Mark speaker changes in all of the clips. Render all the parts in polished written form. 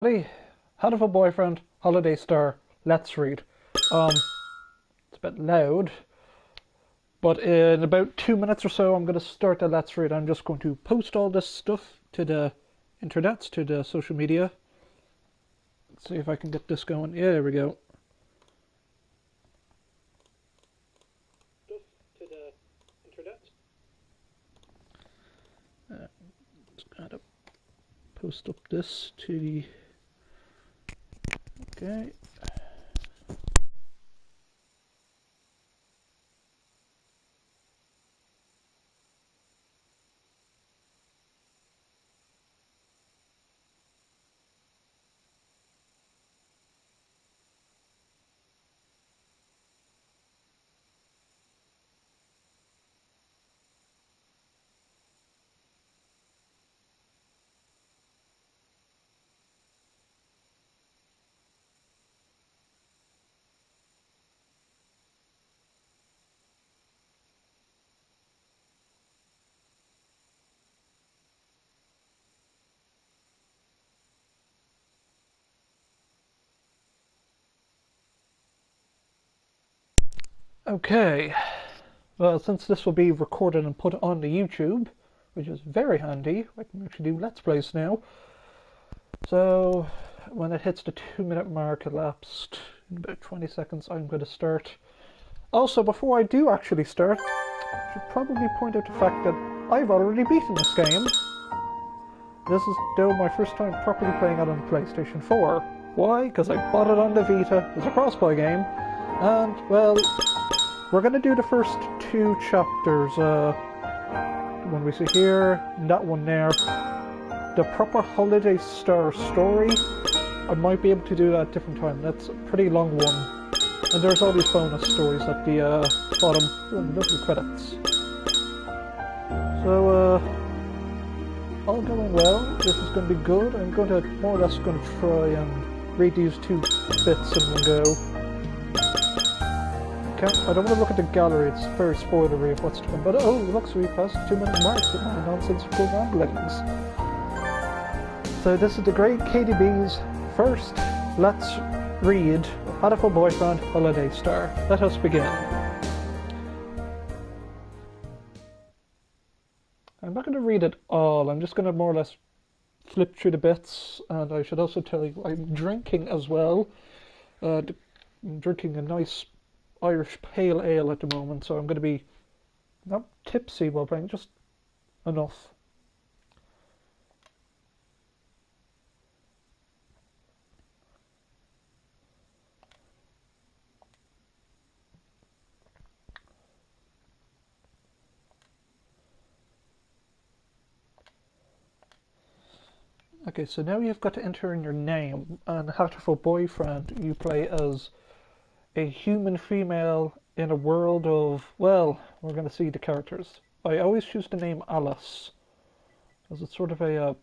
Speaker 1: Hey, Hatoful boyfriend, holiday star, let's read. It's a bit loud, but in about 2 minutes or so I'm going to start the let's read. I'm just going to post all this stuff to the internet, to the social media. Let's see if I can get this going. Yeah, there we go. Stuff to the internet. Just gotta post up this to the... Okay. Okay. Well, since this will be recorded and put on the YouTube, which is very handy, I can actually do Let's Plays now. So, when it hits the 2-minute mark elapsed, in about 20 seconds, I'm going to start. Also, before I do actually start, I should probably point out the fact that I've already beaten this game. This is, though, my first time properly playing it on PlayStation 4. Why? Because I bought it on the Vita. It's a cross-play game. And, well, we're going to do the first 2 chapters. The one we see here, and that one there. The proper Holiday Star story, I might be able to do that at a different time. That's a pretty long one. And there's all these bonus stories at the bottom. Lovely credits. So, all going well. This is going to be good. I'm going to, more or less, going to try and read these 2 bits in one go. I don't want to look at the gallery, it's very spoilery of what's to come, but oh, look, so we passed 2-minute mark with my nonsensical ramblings. So this is the GreatKDB's first Let's Read Hatoful Boyfriend Holiday Star. Let us begin. I'm not going to read it all, I'm just going to more or less flip through the bits, and I should also tell you I'm drinking as well. I'm drinking a nice Irish pale ale at the moment, so I'm going to be not tipsy while playing, just enough. Okay, so now you've got to enter in your name, and Hatoful Boyfriend you play as a human female in a world of, well, we're going to see the characters. I always choose the name Alice, as it's sort of a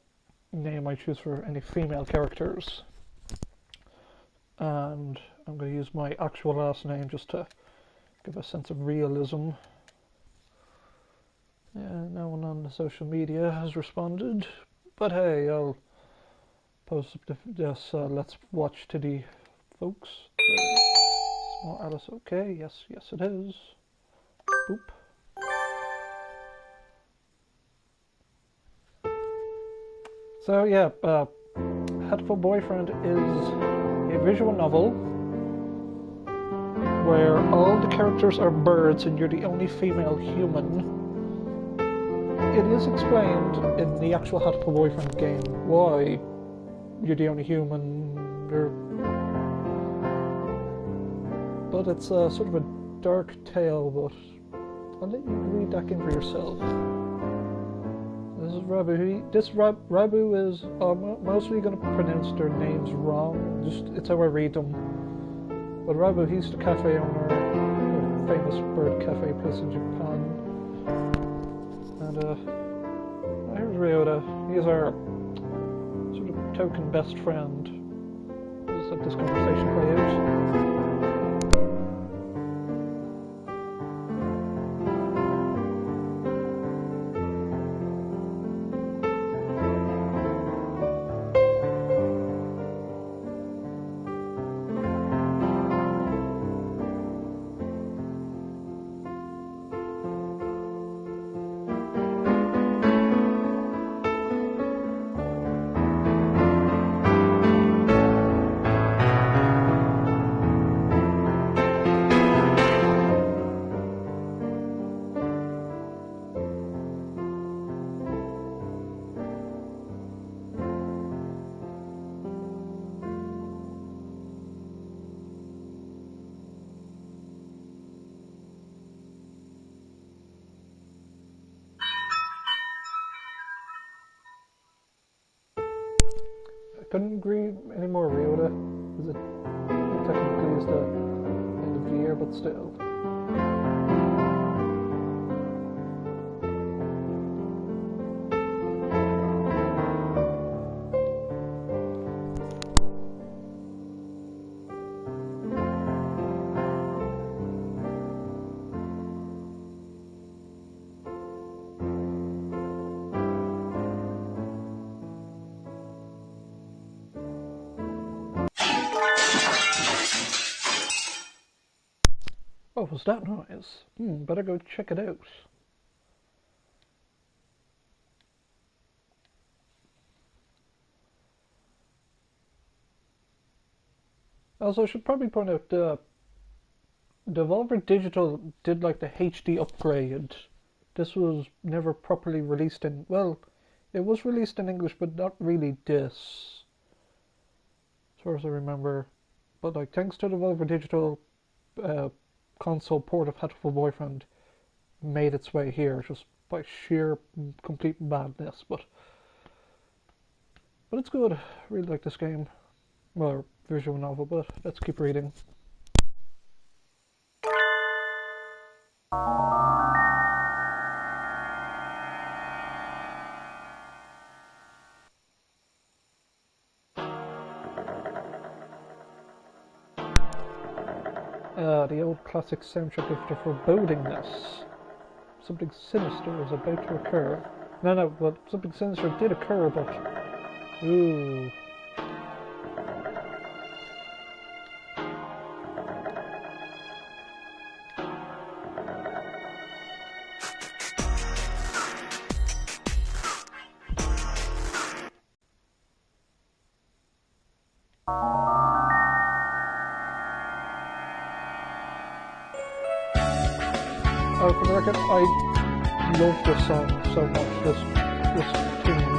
Speaker 1: name I choose for any female characters. And I'm going to use my actual last name just to give a sense of realism. Yeah, no one on the social media has responded, but hey, I'll post up this Let's Watch to the folks. Small Alice, okay, yes it is. Boop. So yeah, Hatoful Boyfriend is a visual novel where all the characters are birds and you're the only female human. It is explained in the actual Hatoful Boyfriend game why you're the only human. But it's sort of a dark tale, but I'll let you read that game for yourself. This is Rabu. Rabu is mostly going to pronounce their names wrong. It's how I read them. But Rabu, he's the cafe owner, a famous bird cafe place in Japan. And here's Ryota. He's our sort of token best friend. Let's let this conversation play out. couldn't agree any more with it, because it technically is the end of the year, but still. What was that noise? Better go check it out. Also, I should probably point out Devolver Digital did like the HD upgrade. This was never properly released in, well, it was released in English, but not really this, as far as I remember. But like, thanks to Devolver Digital, console port of Hatoful Boyfriend made its way here, just by sheer complete madness. But it's good. Really like this game. Well, visual novel, but let's keep reading. The old classic soundtrack of the forebodingness. Something sinister is about to occur. No, but something sinister did occur, but... Ooh. Oh, for the record, I love this song so much, this tune.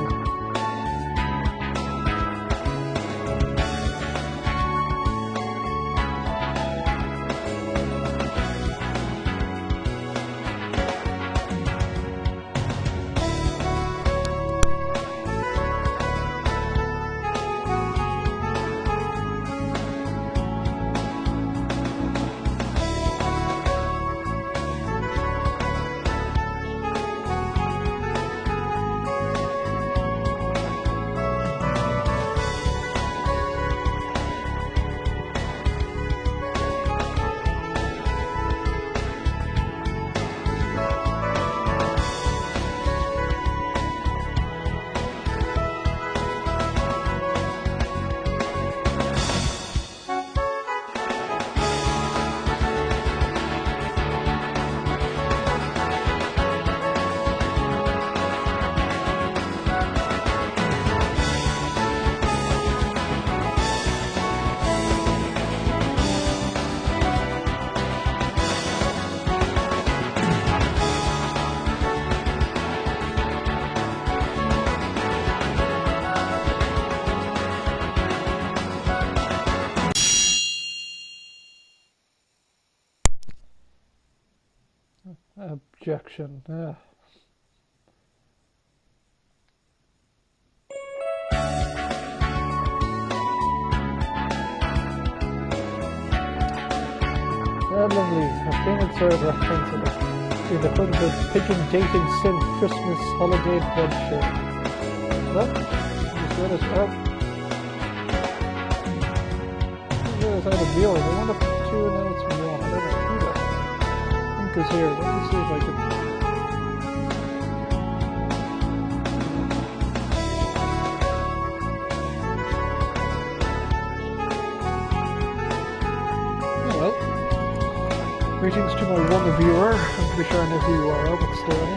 Speaker 1: Objection. Lovely. A famous third reference in the quote unquote pigeon dating sim Christmas holiday adventure. What? Just read us up. There's out of viewer. They want to put 2 and now it's 1. I don't know who that is here. Let me see if I can. Oh well. Greetings to my one viewer. I'm pretty sure I know who you are, but still.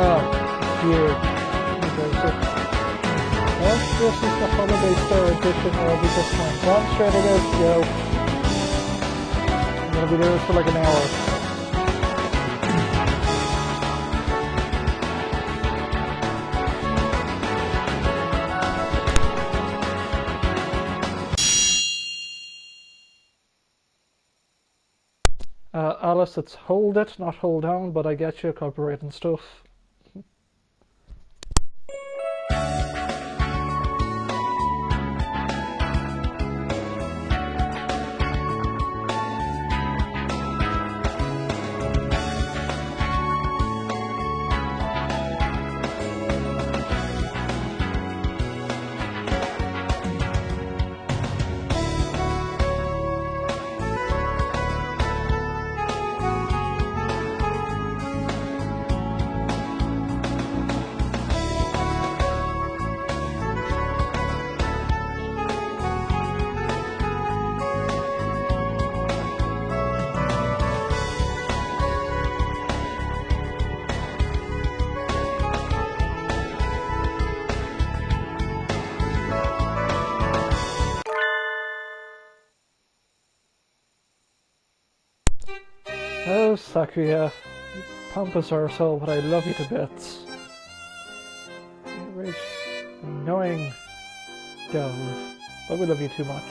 Speaker 1: Oh, dear. Well, this is the Holiday Star edition. I'll be just fine. Gone straight it is, Joe. I'm gonna be there for like an hour. Alice, it's hold it, not hold on, but I get you, copyright and stuff. Oh, Sakuya, you pompous arsehole, but I love you to bits. You rich, annoying dove, but we love you too much.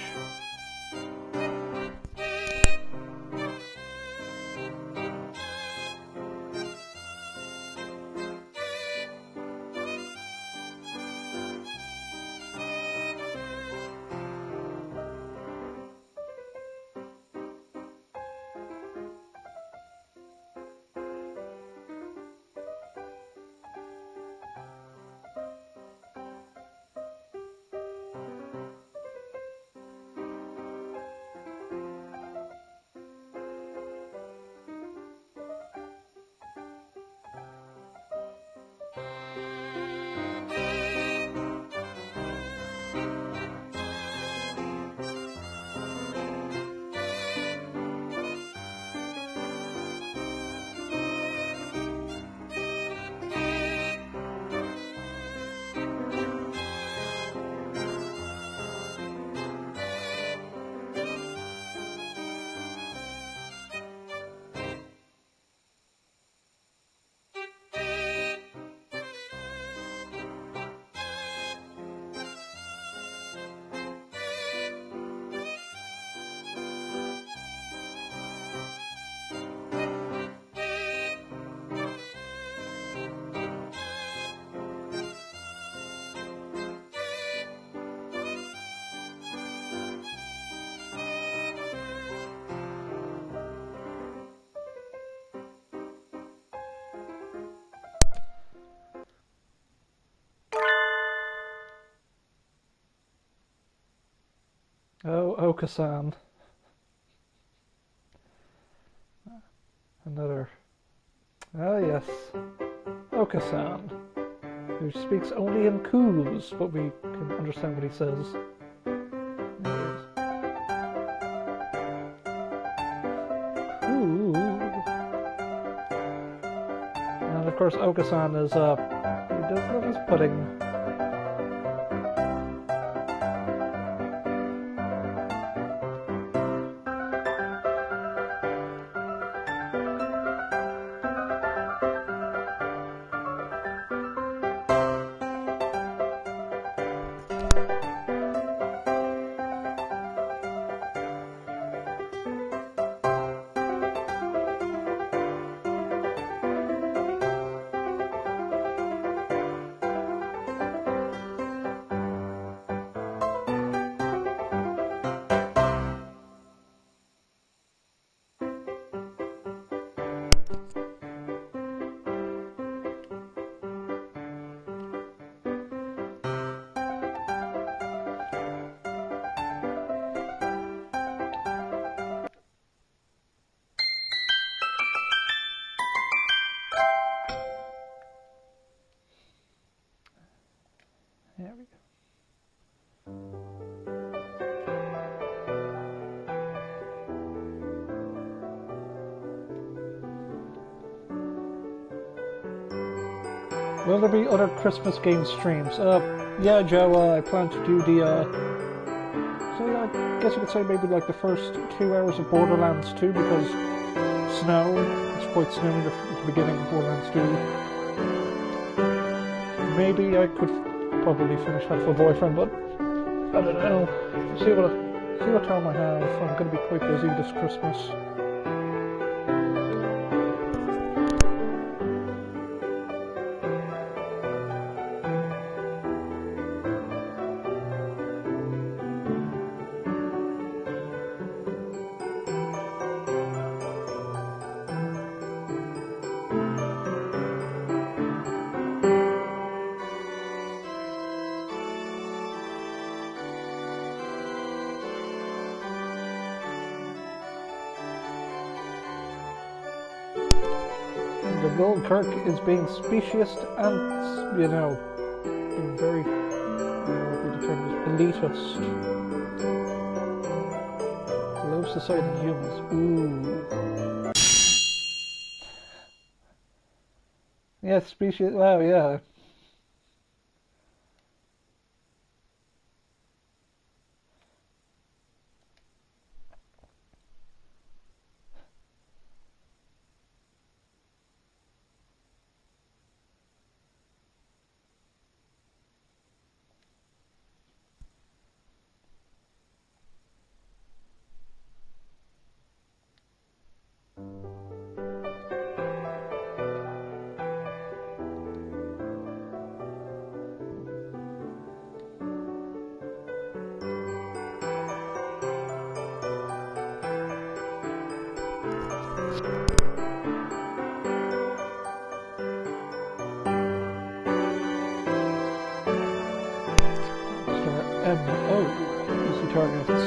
Speaker 1: Oh, Oka-san. Another. Ah, yes. Oka-san. Who speaks only in coos, but we can understand what he says. Coo. And of course, Oka-san is, he does love his pudding. There we go. Will there be other Christmas game streams? Yeah, Joe, I plan to do the, so I guess you could say maybe like the first 2 hours of Borderlands 2, because snow, it's quite snowy at the beginning of Borderlands 2. Maybe I could probably finish Hatoful Boyfriend, but I don't know. See what time I have. I'm going to be quite busy this Christmas. Google, Kirk is being speciest and, you know, being very, what would the term is, elitist. Low society humans. Ooh. Yeah, species. Wow, yeah. M-O, easy targets.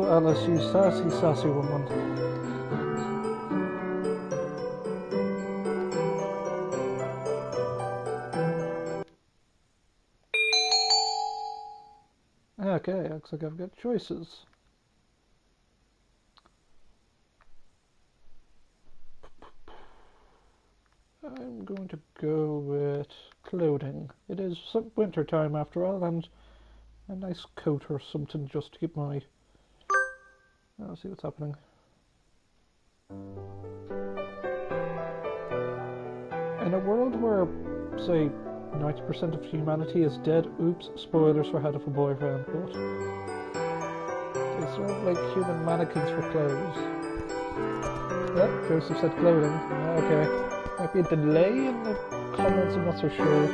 Speaker 1: Alice, you sassy woman. Okay, looks like I've got choices. I'm going to go with clothing. It is winter time after all, and a nice coat or something just to keep my... I'll see what's happening. In a world where, say, 90% of humanity is dead, oops, spoilers for Hatoful Boyfriend, but they sort of like human mannequins for clothes. Yep, Joseph said clothing. Okay. Might be a delay in the comments, I'm not so sure.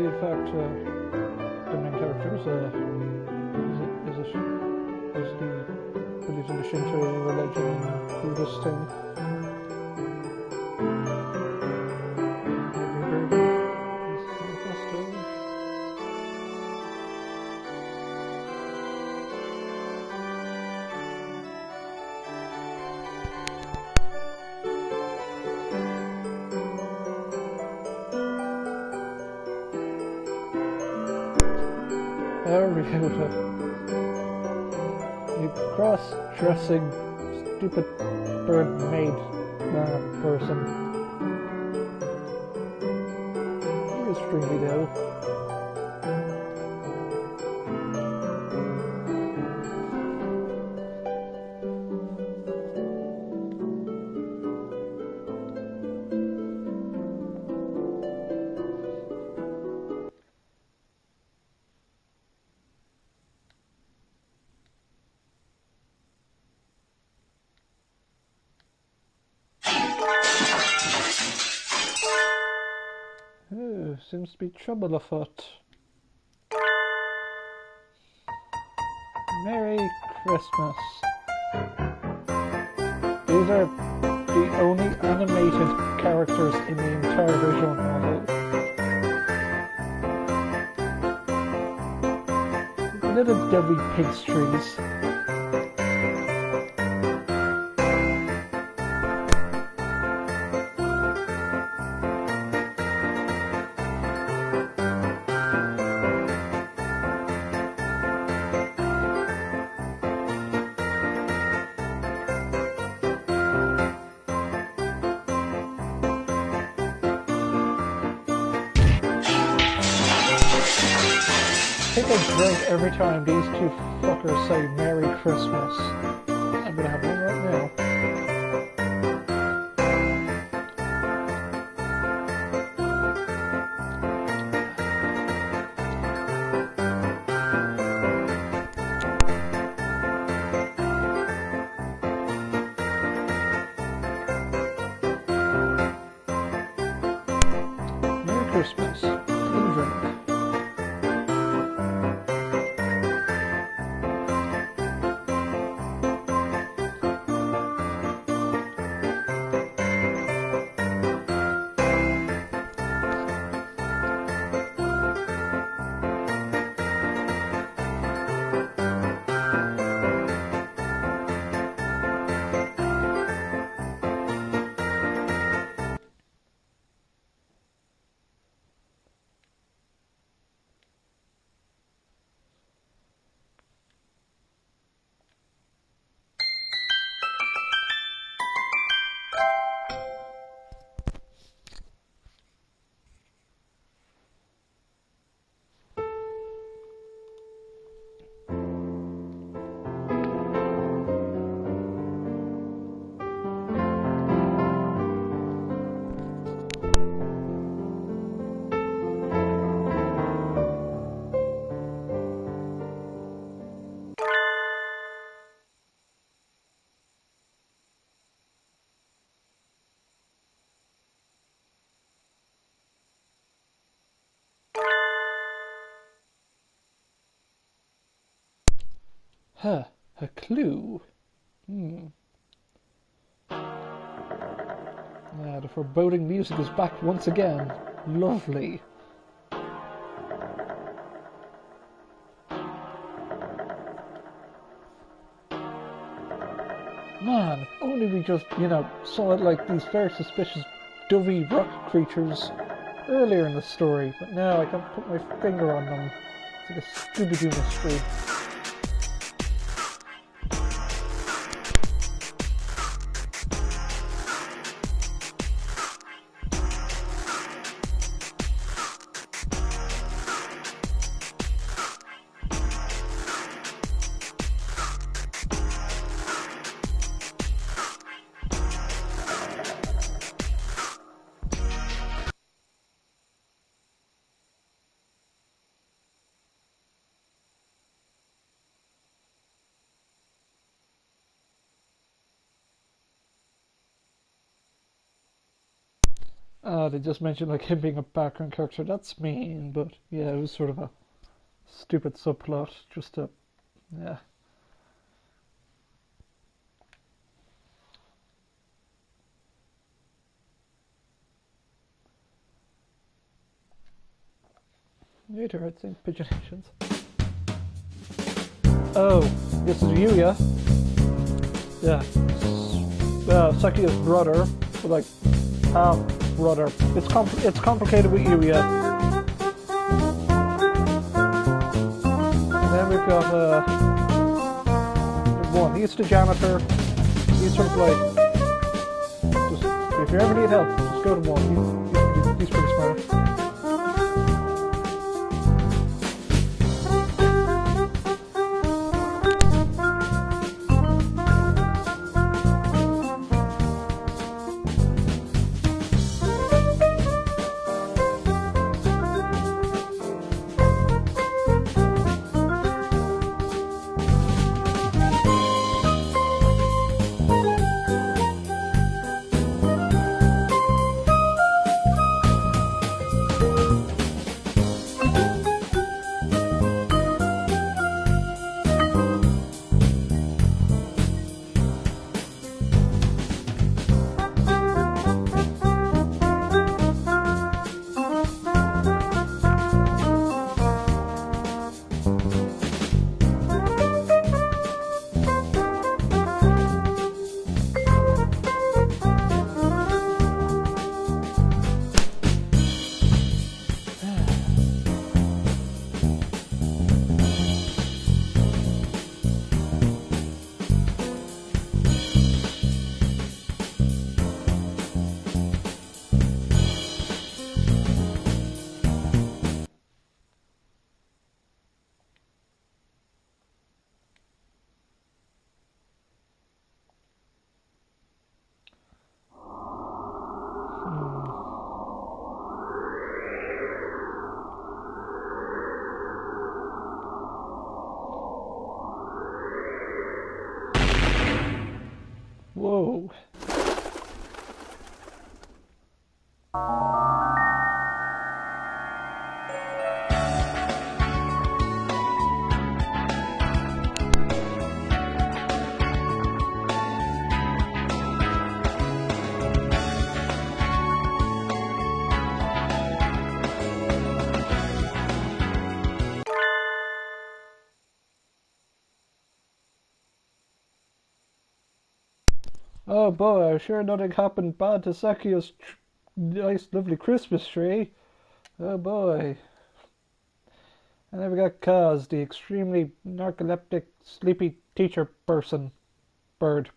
Speaker 1: In fact, the main characters is the believes in the Shinto religion, Buddhist thing. Every bird is festive. There we go. You cross-dressing, stupid bird-maid person. He is stringy though. Oh, seems to be trouble afoot. Merry Christmas. These are the only animated characters in the entire visual novel. Little Debbie Pigstrees. think I drink every time these two fuckers say Merry Christmas. I'm gonna have one right now. Merry Christmas. And drink. Huh, a clue. Yeah, the foreboding music is back once again. Lovely. Man, if only we just, saw like these very suspicious dovey rock creatures earlier in the story, but now I can't put my finger on them. It's like a Scooby-Doo mystery. They just mentioned like him being a background character. That's mean, but yeah, it was sort of a stupid subplot, just to, yeah. Later, I'd say pigeonations. Oh, this is Yuya. Yeah. Sakia's brother, but like half brother. It's complicated with Yuya. And then we've got one. He's the janitor. He's sort of like, just if you ever need help, just go to one. He's pretty smart. go. Oh boy, I'm sure nothing happened bad to Sakio's nice, lovely Christmas tree. Oh boy. And then we got Kaz, the extremely narcoleptic, sleepy teacher person. Bird.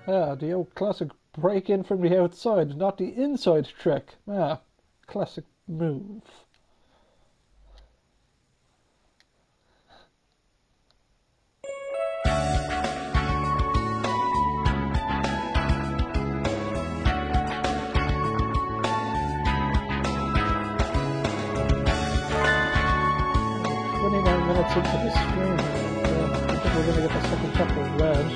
Speaker 1: Ah, the old classic break in from the outside, not the inside trick. Ah, classic move. Minutes into the stream, I think we're going to get the second chapter read.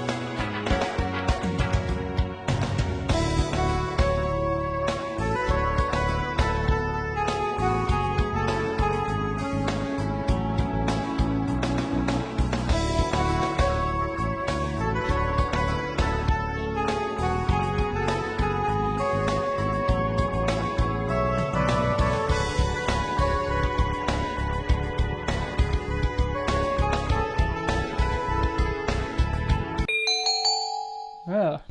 Speaker 1: Ah.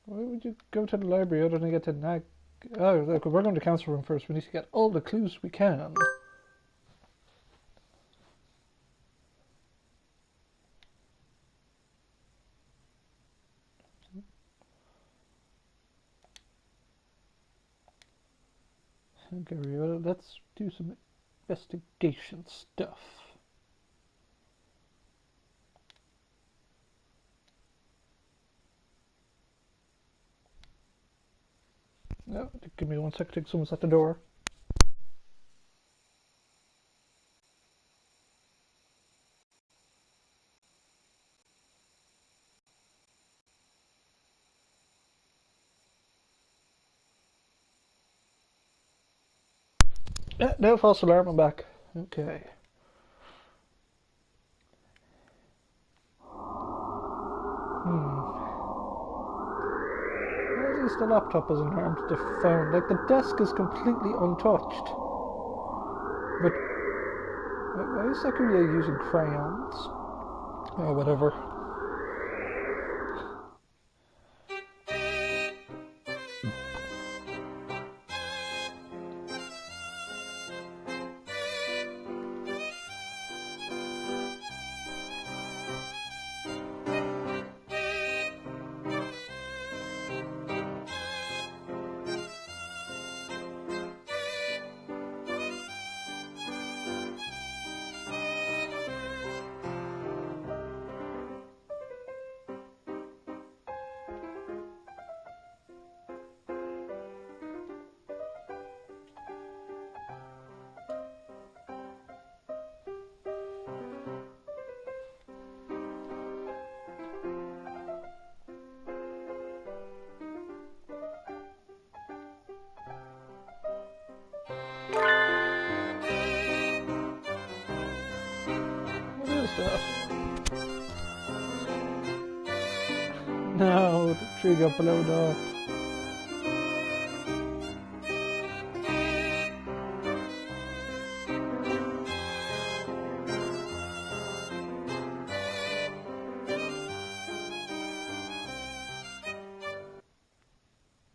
Speaker 1: Why would you go to the library other than get to nag? Oh, look, we're going to the council room first. We need to get all the clues we can. Okay, well, let's do some investigation stuff. No, give me 1 second. Someone's at the door. Yeah, no false alarm. I'm back. Okay. At least the laptop isn't harmed to the phone. Like, the desk is completely untouched. But why is Zachariah using crayons? Oh, whatever. Stuff. No, the tree got blown up.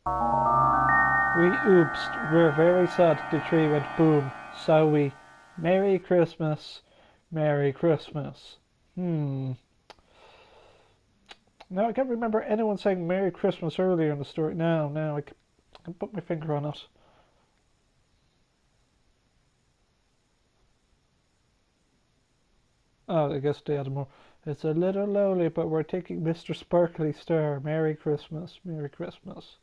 Speaker 1: We oopsed. We're very sad the tree went boom. So we. Merry Christmas. Merry Christmas. Now I can't remember anyone saying Merry Christmas earlier in the story. Now I can put my finger on it. Oh, I guess they added more. It's a little lonely, but we're taking Mr. Sparkly Star. Merry Christmas. Merry Christmas.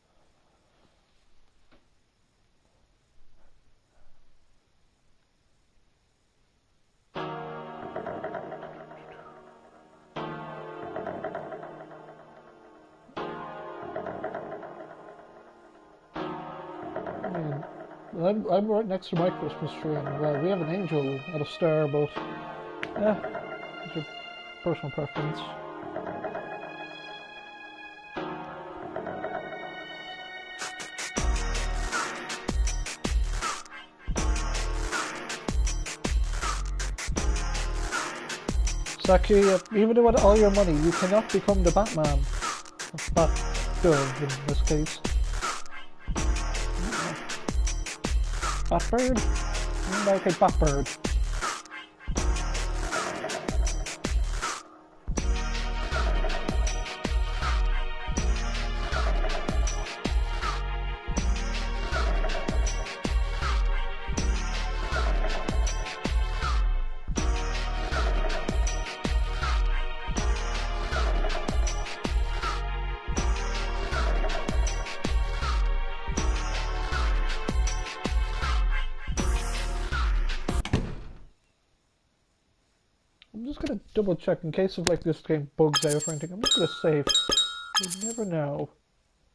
Speaker 1: I'm right next to my Christmas tree, and we have an angel, not a star, but yeah, it's your personal preference. Saki, even with all your money, you cannot become the Batman. Batgirl in this case. Batbird? Okay, Batbird. I'm just gonna double check in case of like this game bugs out or anything. I'm just gonna save. You never know.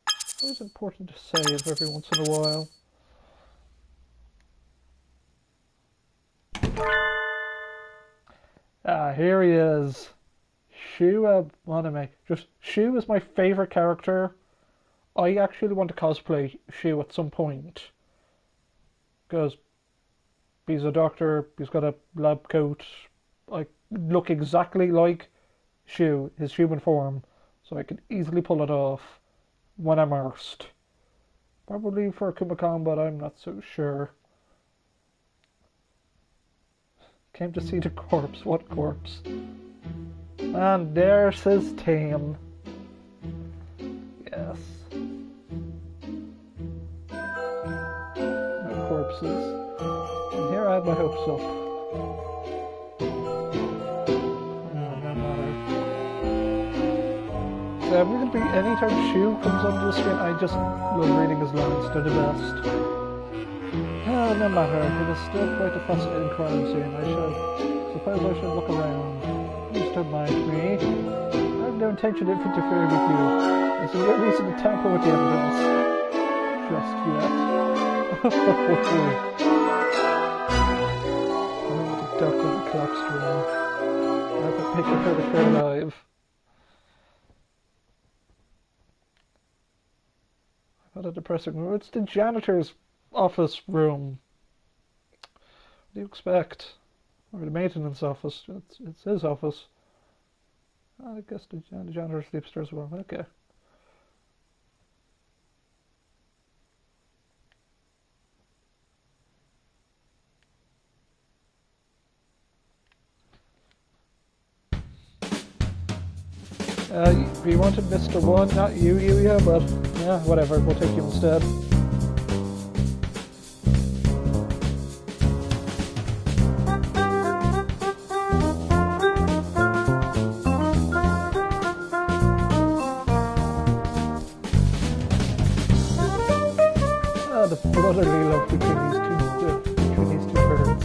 Speaker 1: It's always important to save every once in a while. Ah, here he is. Shu Anime. Just Shu is my favorite character. I actually want to cosplay Shu at some point. Because he's a doctor, he's got a lab coat. I look exactly like Shu, his human form, so I can easily pull it off when I'm immersed. Probably for Kumacon, but I'm not so sure. Came to see the corpse. What corpse? And there's his team. Yes. No corpses. And here I had my hopes up. Really, anytime Shu comes onto the screen, I just love reading his lines. They're the best. Oh, no matter. It is still quite a fascinating crime scene. I suppose I should look around. Please don't mind me. I have no intention of interfering with you. There's no reason to tamper with the evidence. Just yet. I'm the doctor in the collapsed room. I have a picture for the fair alive. What a depressing room. It's the janitor's office room. What do you expect? Or the maintenance office. It's his office. I guess the janitor sleeps there as well. Okay. We wanted Mr. One, not you, Yuya, but yeah, whatever, we'll take you instead. Ah, the brotherly love between these two birds.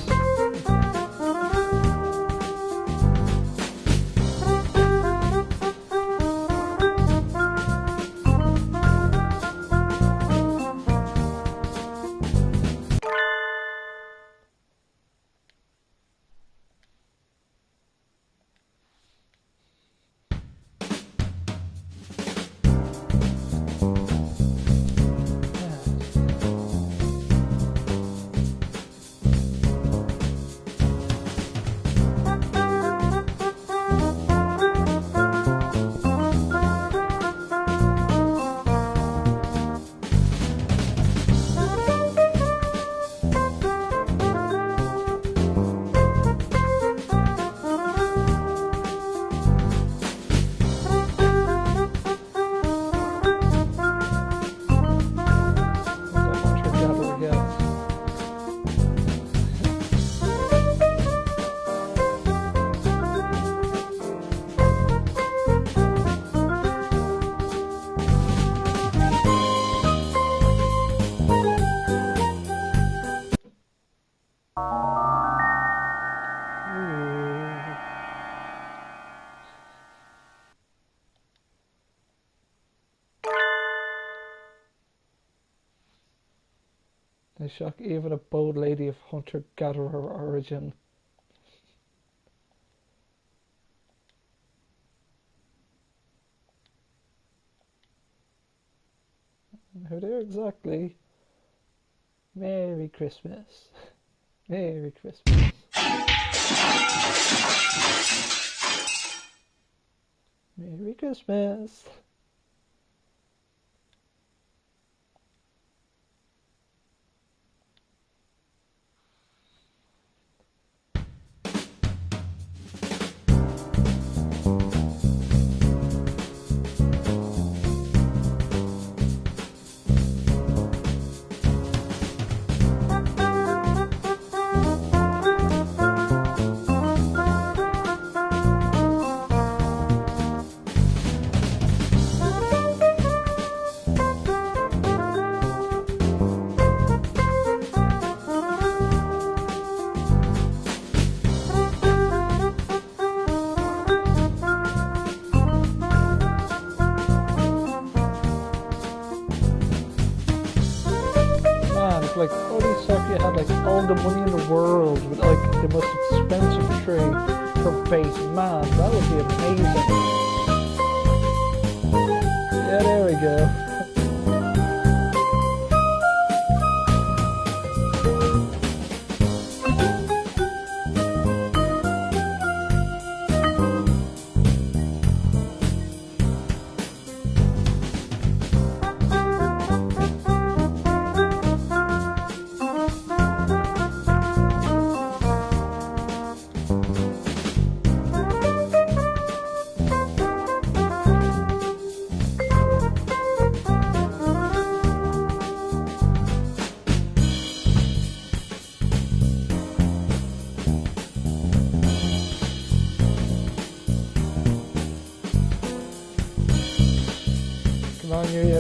Speaker 1: I shock even a bold lady of hunter-gatherer origin. Who there exactly? Merry Christmas. Merry Christmas. Merry Christmas. Like, holy fuck, you had like all the money in the world with like the most expensive tree for base. Man, that would be amazing. Yeah, there we go.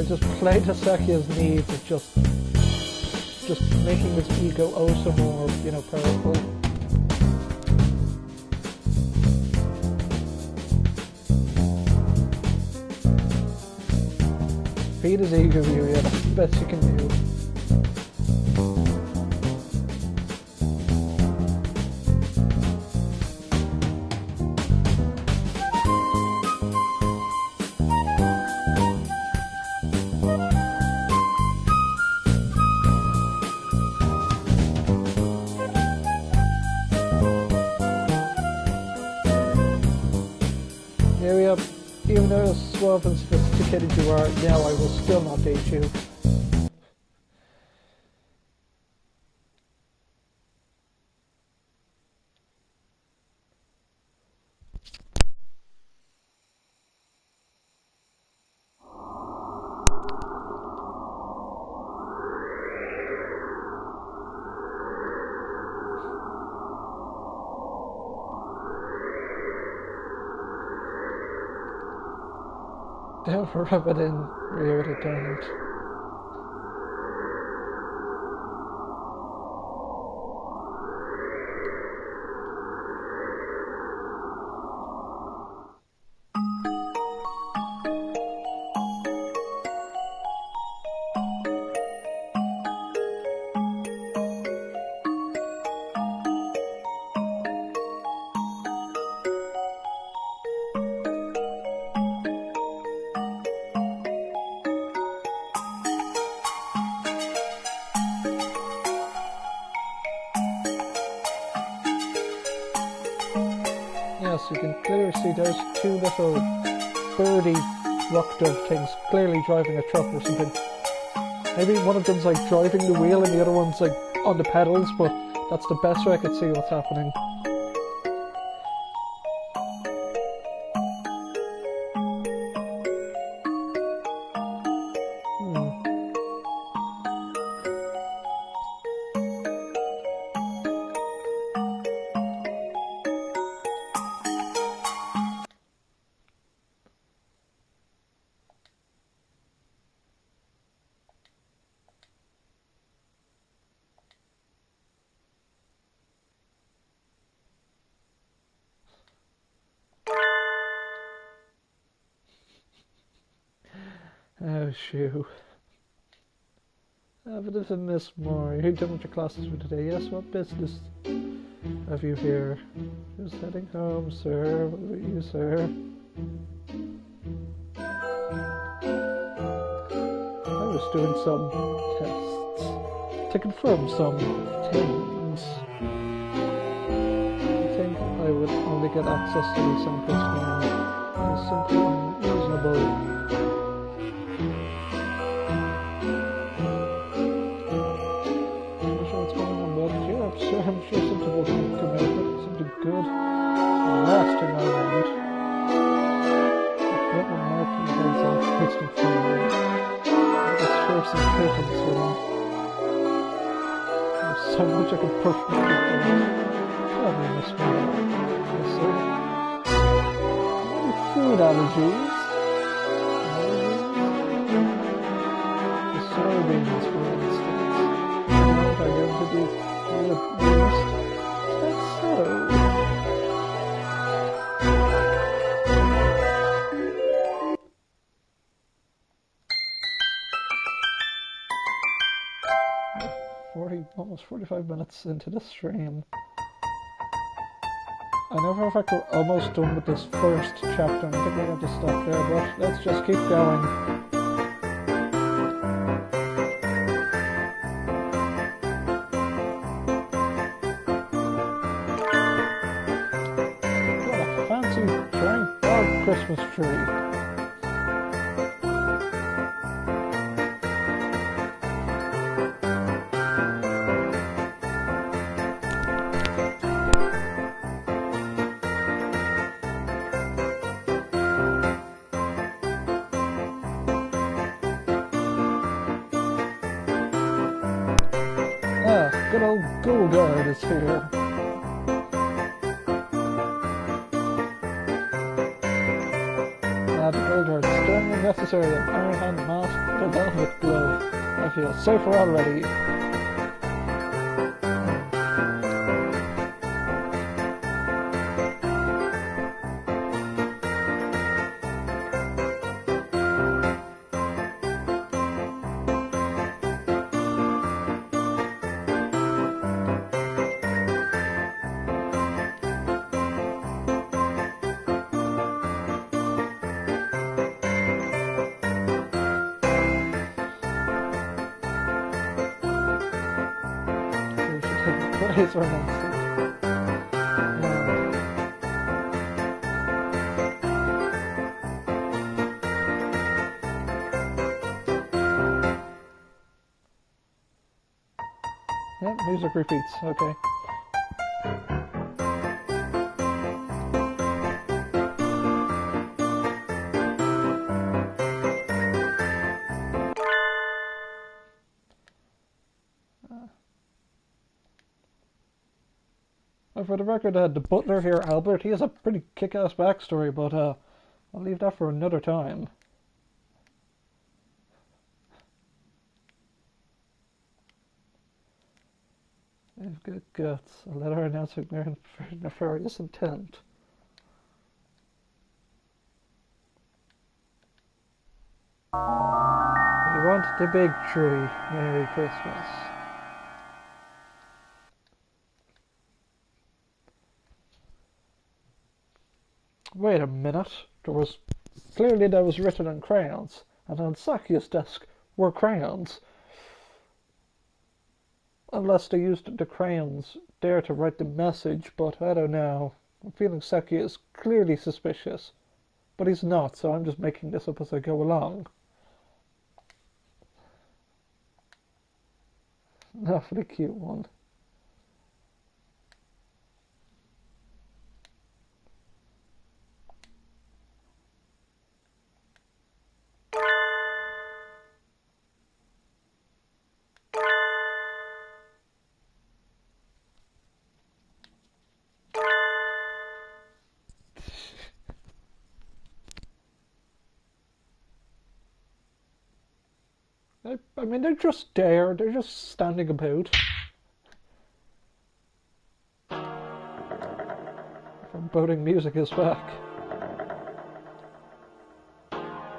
Speaker 1: Just play to Sakia's needs of just making his ego oh so more, you know, powerful. Feed his ego, yeah, that's the best you can do. Even though how suave and sophisticated you are, now I will still not date you. Don't rub it in, really don't. Yes, you can clearly see those two little birdie rock dove things clearly driving a truck or something. Maybe one of them's like driving the wheel and the other one's like on the pedals, but that's the best way I could see what's happening. Oh, shoo. But if I miss more, you're done with your classes for today. Yes, what business have you here? Just heading home, sir. What about you, sir? I was doing some tests to confirm some things. I think I would only get access to these samples now. It's simply unreasonable. I'm sure something will come out of it, something good. The last thing I want. What will marking heads off Kristen Freeman? Let's share some curtains with him. There's so much I can perfectly do. Probably miss me. Yes, sir. Any food allergies? The soybeans, for instance. What are going to be? Is that so? 40, almost 45 minutes into the stream. I know for a fact we're almost done with this first chapter. I think we're going to stop there, but let's just keep going. Christmas tree. Ah, good old Guard is here. Sternly necessary, an iron hand mask, and a velvet glove. I feel safer already. Praise our master. Yep, music repeats, okay. For the record, the butler here, Albert, he has a pretty kick-ass backstory, but I'll leave that for another time. They've got guts. A letter announcing their nefarious intent. We want the big tree. Merry Christmas. Wait a minute. Clearly that was written in crayons, and on Sakia's desk were crayons. Unless they used the crayons there to write the message, but I don't know. I'm feeling Saki is clearly suspicious. But he's not, so I'm just making this up as I go along. Awfully cute one. I mean, they're just there. They're just standing about. Foreboding music is back.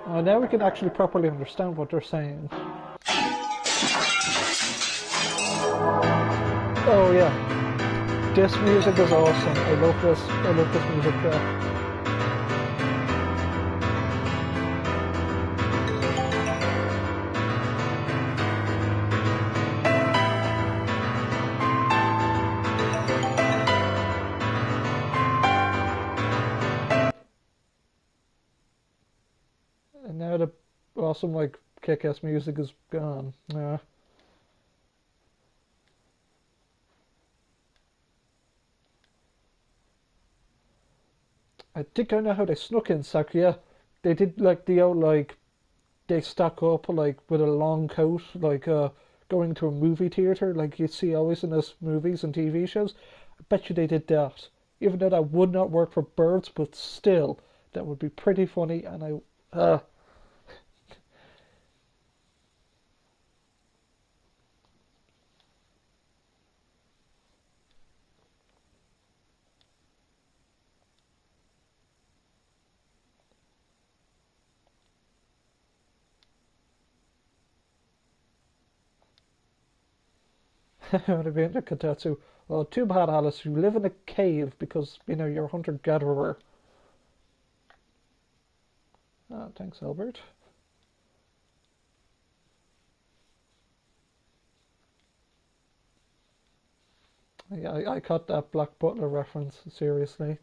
Speaker 1: Now we can actually properly understand what they're saying. Oh yeah, this music is awesome. I love this. I love this music. And now the awesome like kick-ass music is gone. I think I know how they snuck in Sakuya. They did like the old like they stack up like with a long coat, like going to a movie theater, like you see always in those movies and TV shows. I bet you they did that. Even though that would not work for birds, but still, that would be pretty funny. And I would have been a Katetsu. Well, too bad, Alice. You live in a cave because you know you're a hunter-gatherer. Ah, thanks, Albert. Yeah, I caught that Black Butler reference, seriously.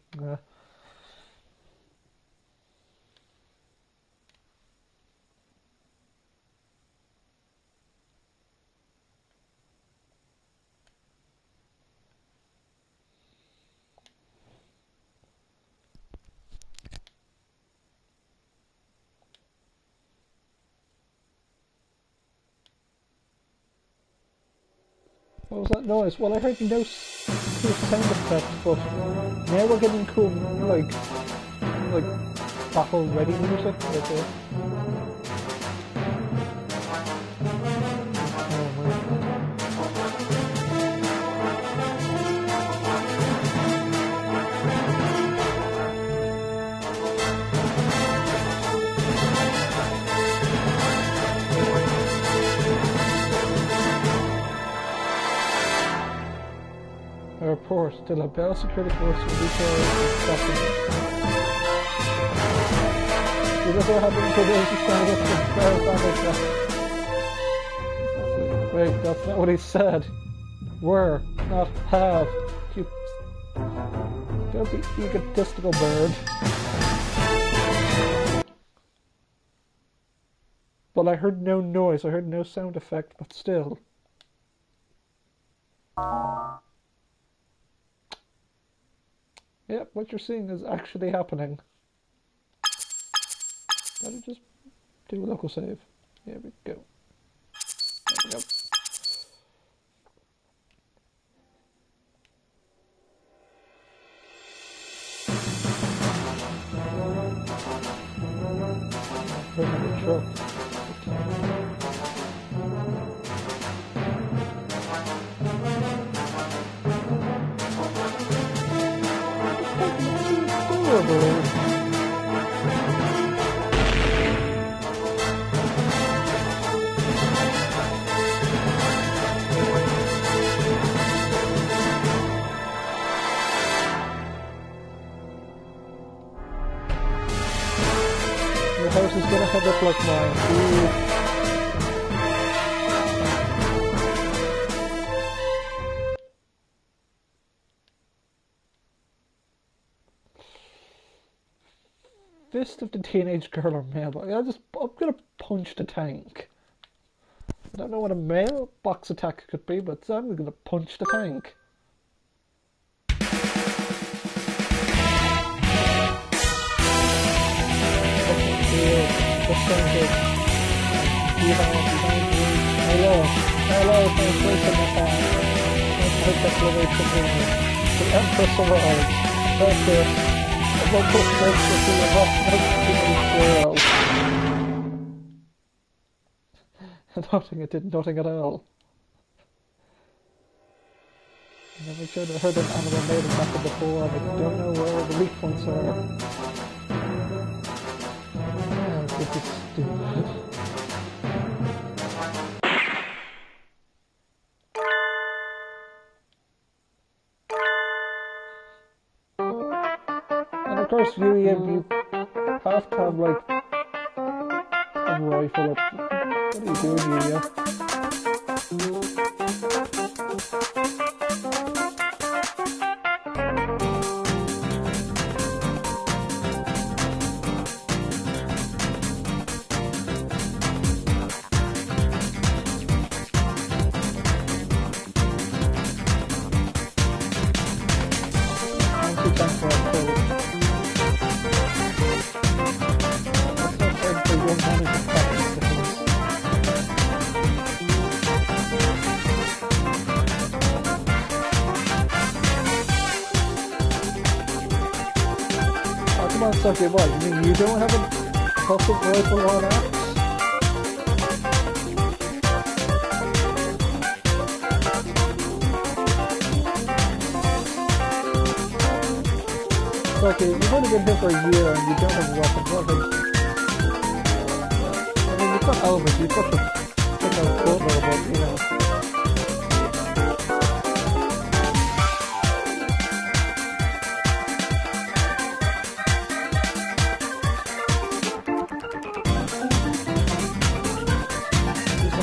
Speaker 1: What was that noise? Well, I heard no cool sound effect, but now we're getting cool, like battle ready music. A report to the Bell Security Force will detail because what happened to those who stand up to Bell Bandit. Wait, that's not what he said. Were, not have. You don't be egotistical, bird. Well, I heard no noise, I heard no sound effect, but still. Yep, what you're seeing is actually happening. Gotta just do a local save. Here we go. There we go. Put in the truck. Your house is gonna have up like mine. Ooh. Fist of the teenage girl or mailbox. I'm gonna punch the tank. I don't know what a mailbox attack could be, but I'm gonna punch the tank. Hello, thanks for listening to that. The Empress arrives. That's it. I don't think it did nothing at all. I never should have heard an animal made attack before, and I don't know where the weak points are. This is stupid. honest, you have to have like a rifle up. What are you doing, Yuya? Okay, what? You mean you don't have a custom rifle or an axe? Okay, you've only been here for a year and you don't have a weapon. I mean, you've got Elvis, you've got to pick out a butler, but you know.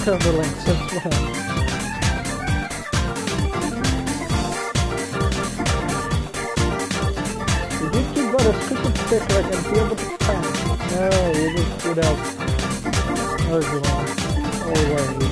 Speaker 1: The link since when? You did you got a stupid stick like and be able to tank. No, you just without argument. Always.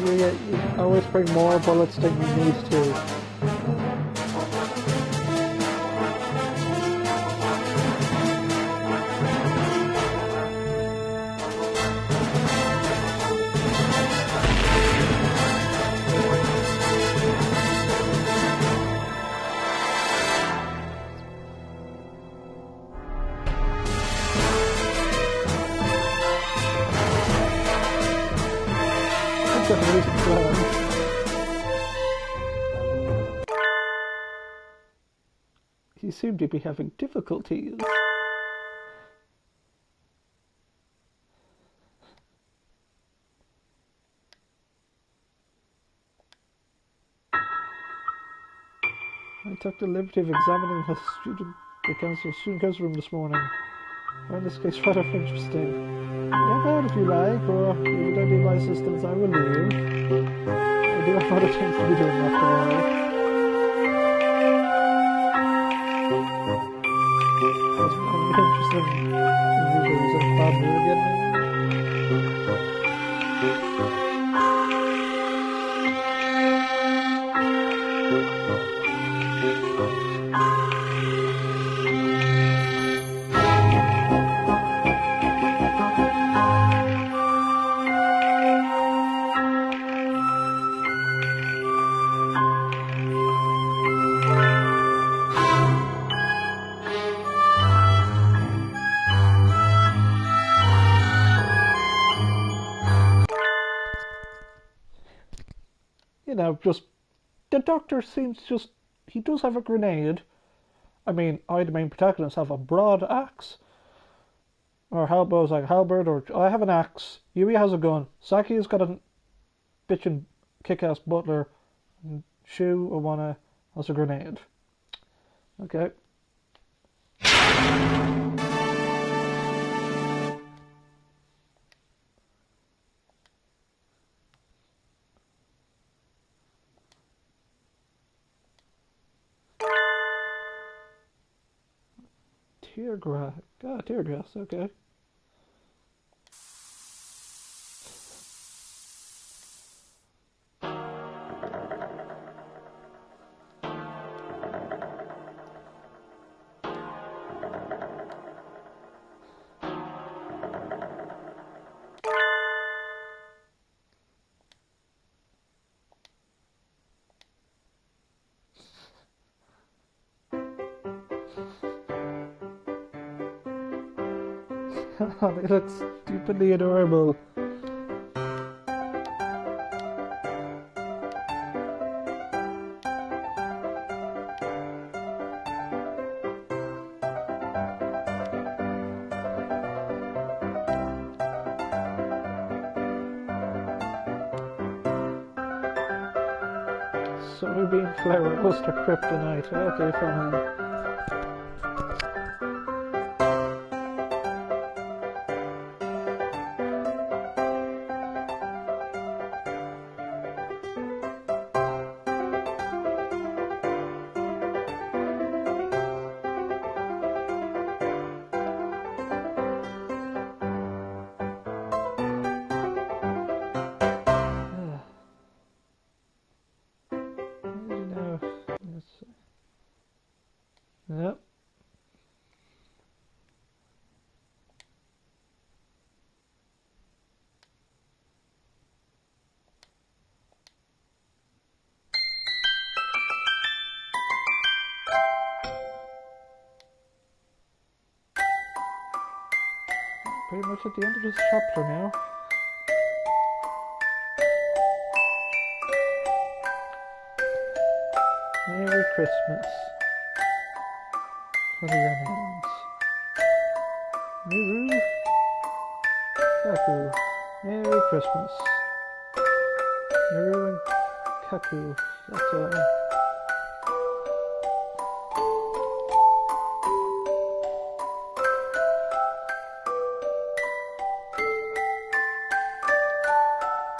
Speaker 1: You always bring more bullets than you need to. You seem to be having difficulties. I took the liberty of examining the student council room this morning. I find this case rather interesting. Get out if you like, or if you don't need my assistance, I will leave. I do have other things to be doing after all. I'm interested in visuals and bad mood again. You know, just the doctor seems just he does have a grenade. I mean, I, the main protagonist, have a broad axe. Or how about like halberd, or I have an axe. Yui has a gun. Saki has got a bitchin' kick-ass butler. And Shu, Awana, has a grenade. Okay. Tear grass. God, tear grass, okay. They look stupidly adorable. Soybean flour roast or kryptonite. Okay, fine. Yep. Pretty much at the end of this chapter now. Merry Christmas. For your names. Miru. Kaku. Merry Christmas. Miru and Kaku. That's all.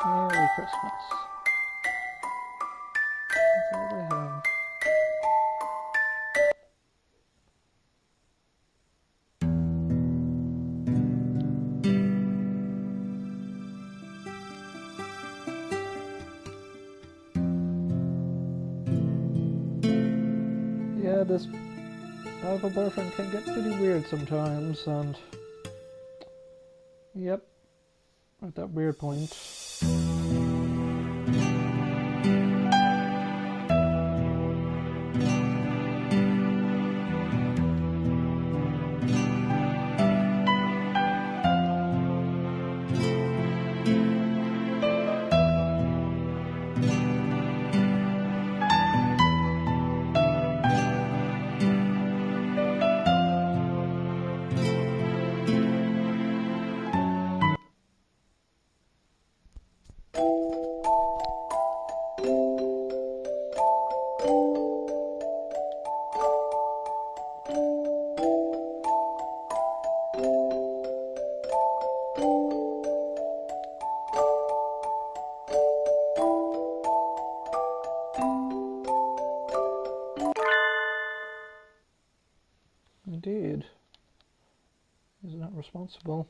Speaker 1: Merry Christmas. That's all they have. Yeah, this alpha boyfriend can get pretty weird sometimes, and yep, at that weird point. Indeed. He's not responsible.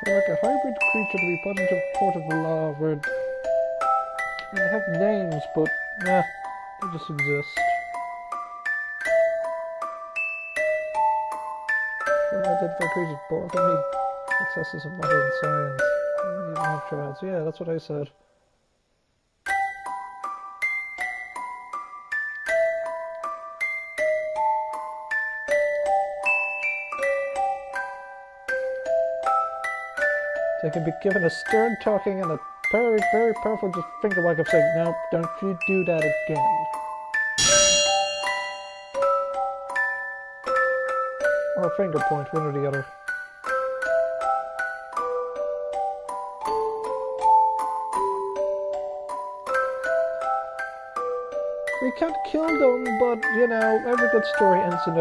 Speaker 1: They're like a hybrid creature to be put into a court of law where they have names, but nah, they just exist. Unidentified creatures born to me. Successes in modern science. Many of them have trials. Yeah, that's what I said. They can be given a stern talking and a very, very powerful just finger whack of saying, no, don't you do that again. Or a finger point, one or the other. We can't kill them, but, you know, every good story ends in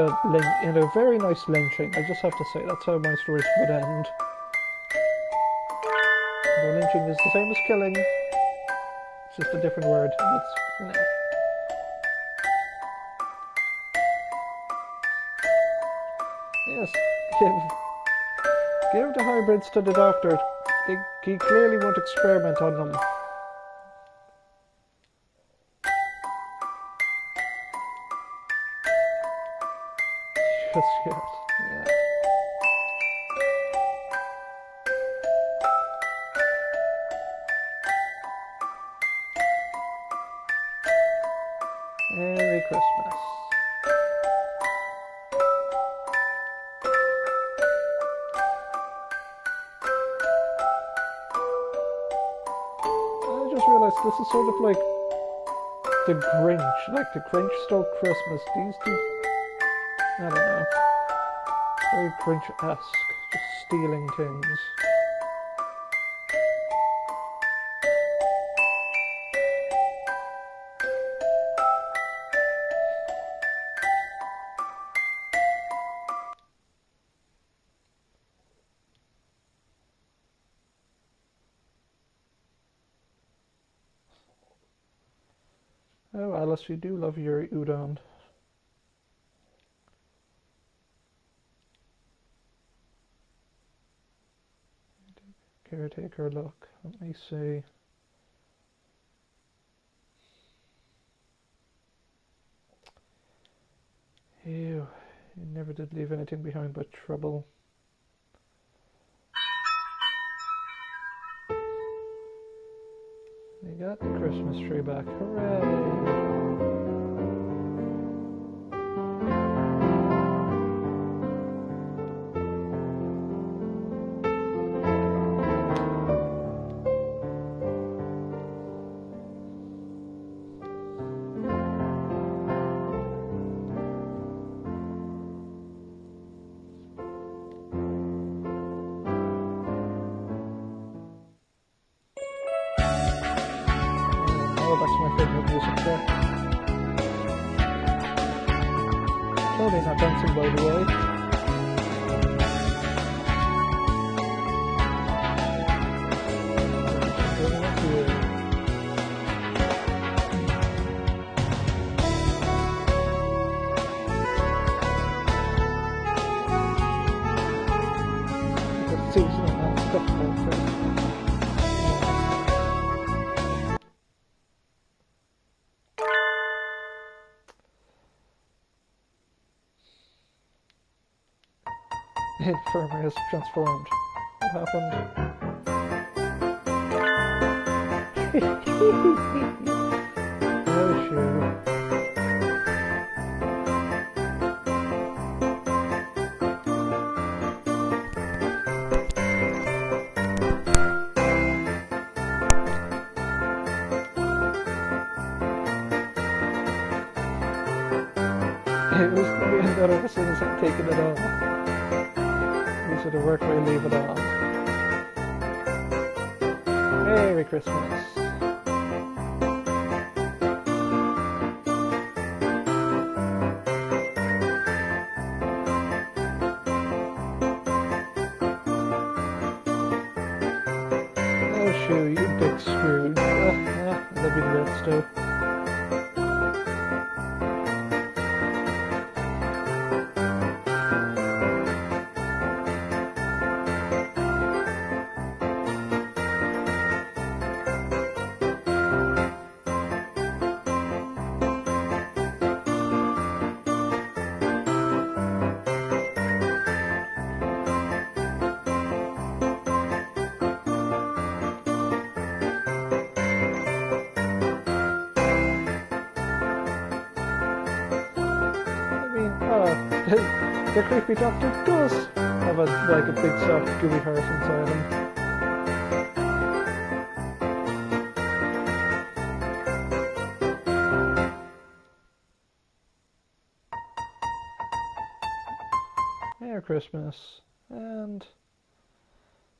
Speaker 1: a very nice lynching. I just have to say, that's how my stories would end. Although lynching is the same as killing. It's just a different word. It's, you know. Yes, give the hybrids to the doctor. He clearly won't experiment on them. Just yet, yeah. Merry Christmas. I just realized this is sort of like the Grinch, like the Grinch stole Christmas. These two, I don't know, very Grinch-esque, just stealing things. Oh, Alice, you do love your udon. Caretaker look. Let me see. Ew, you never did leave anything behind but trouble. You got the Christmas tree back. Hooray! Oh, that's my favorite music track. Totally not dancing, by the way. The seasonal non-stop character. The infirmary has transformed. What happened? Oh, sure. It was going to be better as soon as I'd taken it off. These are the work where you leave it on. Merry Christmas. Oh shoo, you big Scrooge. That'd be the best too. The creepy doctor does have a big soft gooey heart inside him. Merry Christmas. And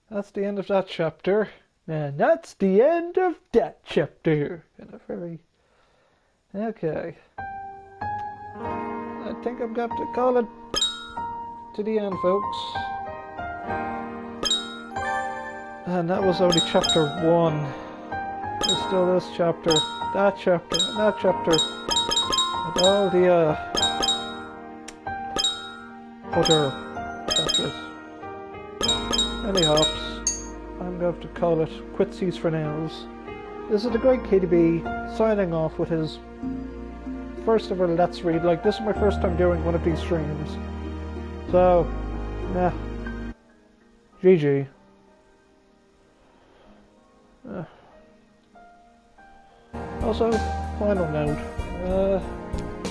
Speaker 1: that's the end of that chapter. And that's the end of that chapter. In a very... Okay. I think I'm going to call it to the end, folks. And that was only chapter 1. There's still this chapter, that chapter, and that chapter, and all the other chapters. Any hops, I'm going to call it quitsies for nows. This is the GreatKDB signing off with his first ever Let's Read. Like, this is my first time doing one of these streams. So, yeah. GG. Also, final note.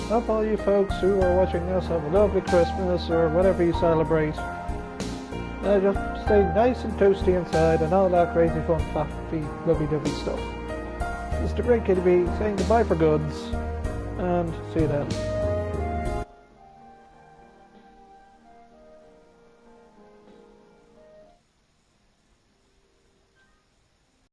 Speaker 1: Hope all you folks who are watching this have a lovely Christmas or whatever you celebrate. Just stay nice and toasty inside and all that crazy fun, fluffy, lovey-dovey stuff. This is the GreatKDB saying goodbye for goods, and see you then.